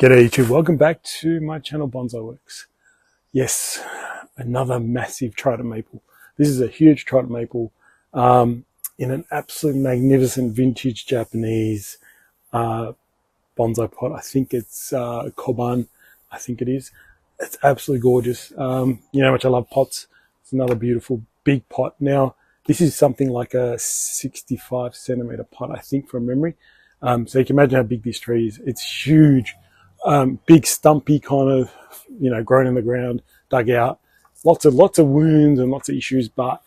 G'day YouTube, welcome back to my channel Bonsai Works. Yes, another massive Trident maple. This is a huge Trident maple in an absolute magnificent vintage Japanese bonsai pot. I think it's Koban, I think it is. It's absolutely gorgeous. You know how much I love pots. It's another beautiful big pot. Now, this is something like a 65 centimeter pot, I think, from memory. So you can imagine how big this tree is. It's huge. Big stumpy kind of, grown in the ground, dug out, lots of wounds and lots of issues, but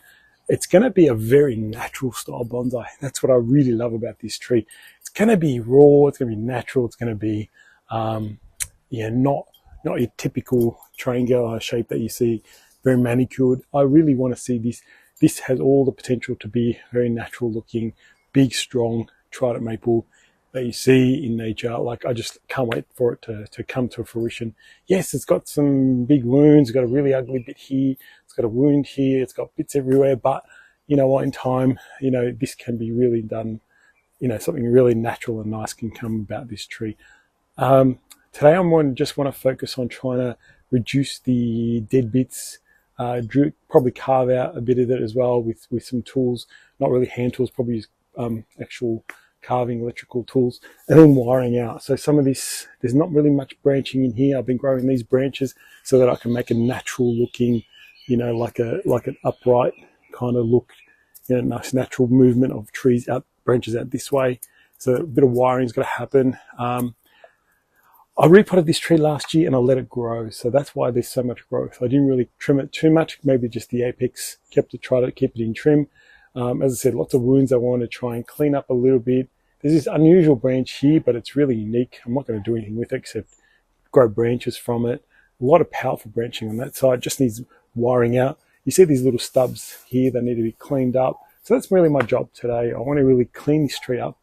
it's going to be a very natural style bonsai. That's what I really love about this tree. It's going to be raw, it's going to be natural, it's going to be, not your typical triangular shape that you see, very manicured. I really want to see this. This has all the potential to be very natural looking, big, strong Trident maple that you see in nature. Like, I just can't wait for it to come to fruition. Yes, it's got some big wounds. It's got a really ugly bit here. It's got a wound here. It's got bits everywhere. But you know what? In time, this can be really done. Something really natural and nice can come about this tree. Today, just want to focus on trying to reduce the dead bits. Probably carve out a bit of it as well with some tools. Not really hand tools. Probably use actual carving electrical tools, and then wiring out. So some of this, there's not really much branching in here. I've been growing these branches so that I can make a natural looking, like an upright kind of look, nice natural movement of trees out, branches out this way. So a bit of wiring's got to happen. I repotted this tree last year and I let it grow, so that's why there's so much growth. I didn't really trim it too much, maybe just the apex, tried to keep it in trim. As I said, lots of wounds I want to try and clean up a little bit. There's this unusual branch here, but it's really unique. I'm not going to do anything with it except grow branches from it. A lot of powerful branching on that side, just needs wiring out. You see these little stubs here that need to be cleaned up. So that's really my job today. I want to really clean this tree up,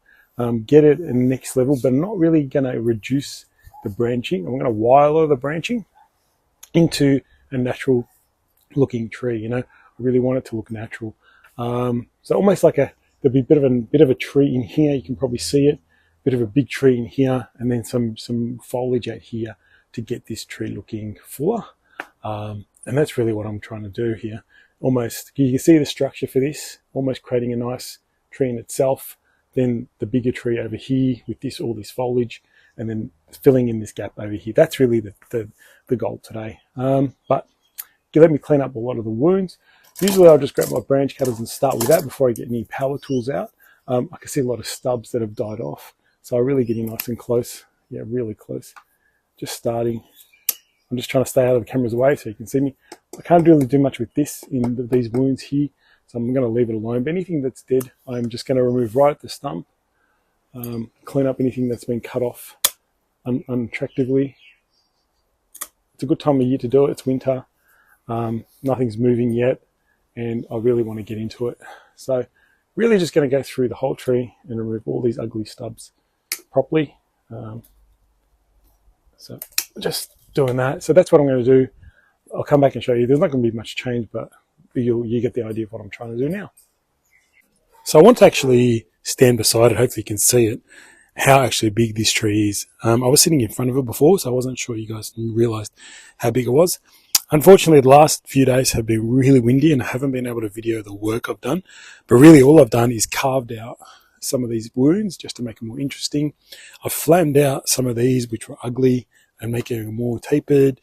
get it in the next level, but I'm not really going to reduce the branching. I'm going to wire the branching into a natural looking tree. I really want it to look natural. So almost like there'll be a bit of a tree in here. You can probably see it. Bit of a big tree in here, and then some foliage out here to get this tree looking fuller. And that's really what I'm trying to do here. Almost, you can see the structure for this, almost creating a nice tree in itself. Then the bigger tree over here with all this foliage, and then filling in this gap over here. That's really the goal today. But let me clean up a lot of the wounds. Usually I'll just grab my branch cutters and start with that before I get any power tools out. I can see a lot of stubs that have died off. So I'm really getting nice and close. Yeah, really close. Just starting. I'm just trying to stay out of the camera's way so you can see me. I can't really do much with this in these wounds here, so I'm going to leave it alone. But anything that's dead, I'm just going to remove right at the stump. Clean up anything that's been cut off unattractively. It's a good time of year to do it. It's winter. Nothing's moving yet, and I really want to get into it. So really just going to go through the whole tree and remove all these ugly stubs properly. So just doing that. So that's what I'm going to do. I'll come back and show you. There's not going to be much change, but you get the idea of what I'm trying to do now. So I want to actually stand beside it. Hopefully you can see it, how actually big this tree is. I was sitting in front of it before, so I wasn't sure you guys realized how big it was. Unfortunately, the last few days have been really windy and I haven't been able to video the work I've done. But really all I've done is carved out some of these wounds just to make them more interesting. I've flattened out some of these which were ugly and making it more tapered.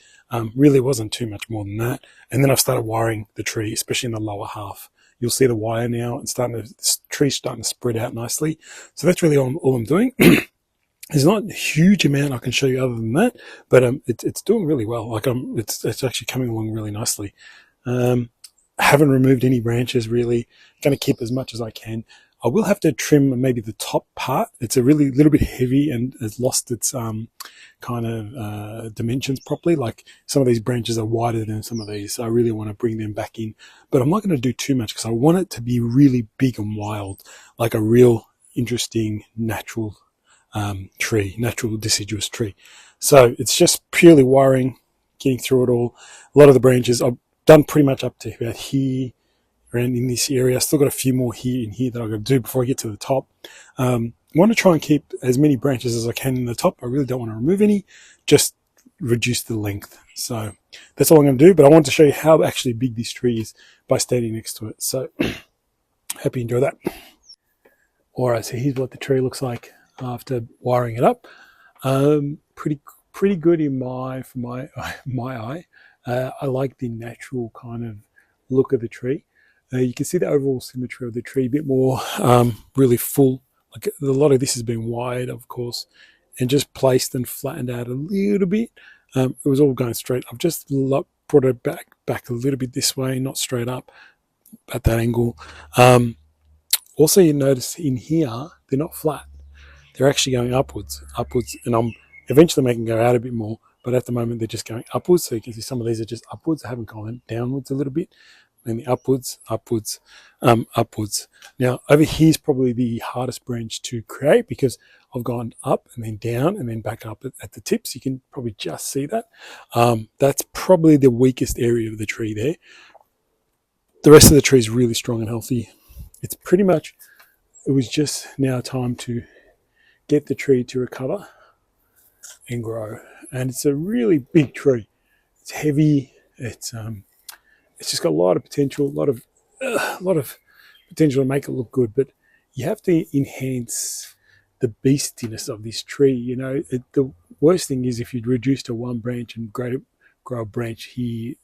Really wasn't too much more than that. And then I've started wiring the tree, especially in the lower half. You'll see the wire now and the tree's starting to spread out nicely. So that's really all I'm doing. There's not a huge amount I can show you other than that, but it's doing really well. Like it's actually coming along really nicely. I haven't removed any branches really. Going to keep as much as I can. I will have to trim maybe the top part. It's a little bit heavy and has lost its kind of dimensions properly. Like some of these branches are wider than some of these, so I really want to bring them back in. But I'm not going to do too much because I want it to be really big and wild, like a real interesting natural tree, natural deciduous tree. So it's just purely wiring, getting through it all. A lot of the branches I've done pretty much up to about here, around in this area. I still got a few more here and here that I've got to do before I get to the top. want to try and keep as many branches as I can in the top. I really don't want to remove any, just reduce the length. So that's all I'm going to do, but I want to show you how actually big this tree is by standing next to it. So hope you enjoy that. All right, so here's what the tree looks like after wiring it up. Pretty good in my eye. I like the natural kind of look of the tree. You can see the overall symmetry of the tree, a bit more really full. Like a lot of this has been wired, of course, and just placed and flattened out a little bit. It was all going straight. I've just brought it back a little bit this way, not straight up at that angle. Also, you notice in here, they're not flat. They're actually going upwards, and I'm eventually making them go out a bit more, but at the moment they're just going upwards. So you can see some of these are just upwards. I haven't gone downwards a little bit. Mainly upwards. Now, over here is probably the hardest branch to create because I've gone up and then down and then back up at the tips. You can probably just see that. That's probably the weakest area of the tree there. The rest of the tree is really strong and healthy. It's pretty much, it was just now time to get the tree to recover and grow. And it's a really big tree. It's heavy. It's just got a lot of potential, a lot of potential to make it look good. But you have to enhance the beastiness of this tree. You know, the worst thing is if you reduce to one branch and grow a branch here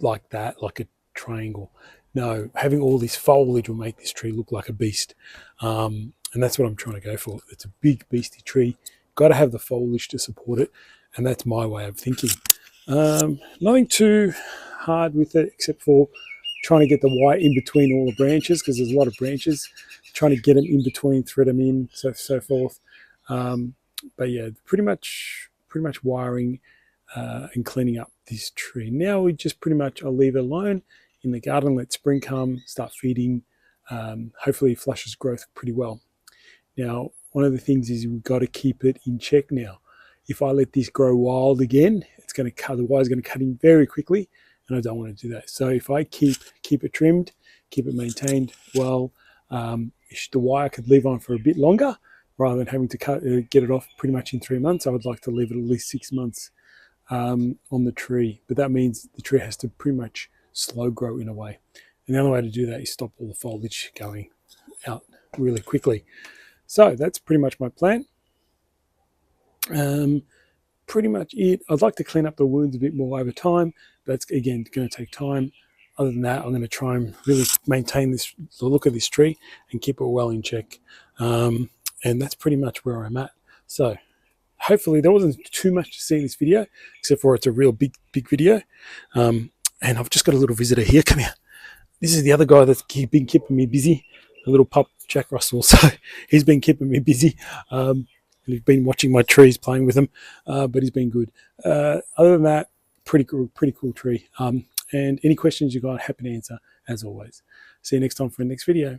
like that, like a triangle. No, having all this foliage will make this tree look like a beast. And that's what I'm trying to go for. It's a big beastie tree. Got to have the foliage to support it. And that's my way of thinking. Nothing too hard with it except for trying to get the wire in between all the branches because there's a lot of branches. Trying to get them in between, thread them in, so forth. But yeah, pretty much wiring and cleaning up this tree. Now we just pretty much, I'll leave it alone in the garden, let spring come, start feeding. Hopefully it flushes growth pretty well. Now, one of the things is we've got to keep it in check now. If I let this grow wild again, it's going to cut, the wire's going to cut in very quickly, and I don't want to do that. So if I keep it trimmed, keep it maintained well, the wire could live on for a bit longer rather than having to get it off pretty much in 3 months. I would like to leave it at least 6 months on the tree, but that means the tree has to pretty much slow grow in a way. And the only way to do that is stop all the foliage going out really quickly. So that's pretty much my plan. Pretty much it. I'd like to clean up the wounds a bit more over time. That's again going to take time. Other than that, I'm going to try and really maintain the look of this tree and keep it well in check. And that's pretty much where I'm at. So hopefully there wasn't too much to see in this video, except for it's a real big video. And I've just got a little visitor here. Come here. This is the other guy that's been keeping me busy, a little pup, Jack Russell. So he's been keeping me busy. He's been watching my trees, playing with them, but he's been good. Other than that, pretty cool tree. And any questions you got, happy to answer, as always. See you next time for the next video.